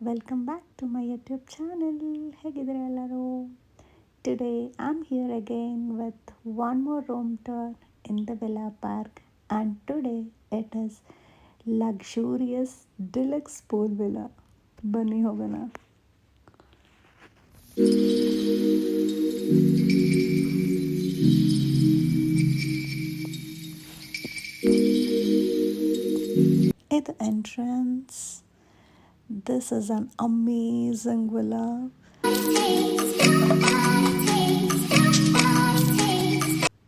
Welcome back to my YouTube channel. ಹೇಗಿದ್ದೀರಾ ಎಲ್ಲರೂ? Today I'm here again with one more room tour in the Villa Park, and today it is luxurious deluxe pool villa. ಬನ್ನಿ ಹೋಗೋಣ. ಇದು entrance. This is an amazing villa.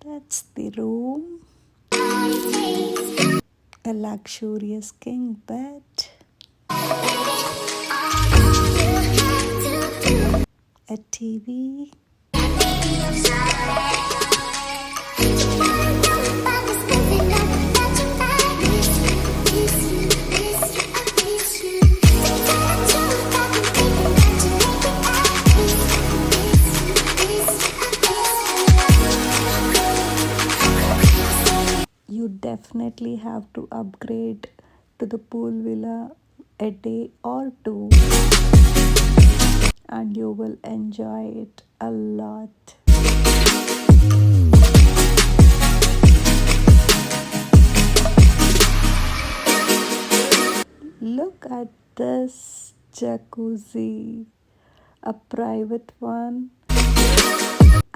That's the room. A luxurious king bed. A TV. You definitely have to upgrade to the pool villa a day or two, and you will enjoy it a lot. Look at this jacuzzi, a private one,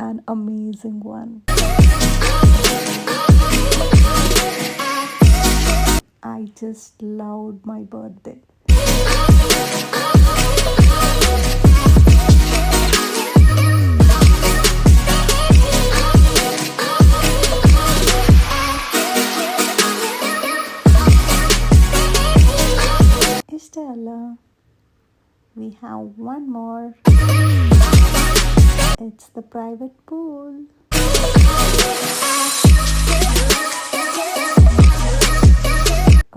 an amazing one. I just loved my birthday. ಇಷ್ಟೇ ಅಲ್ಲ, we have one more. It's the private pool.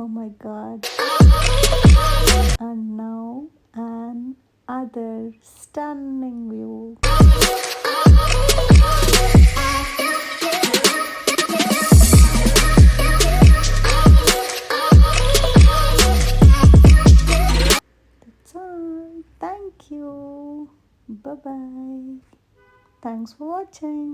Oh my god. And now an other stunning view. That's all. Thank you. Bye bye. Thanks for watching.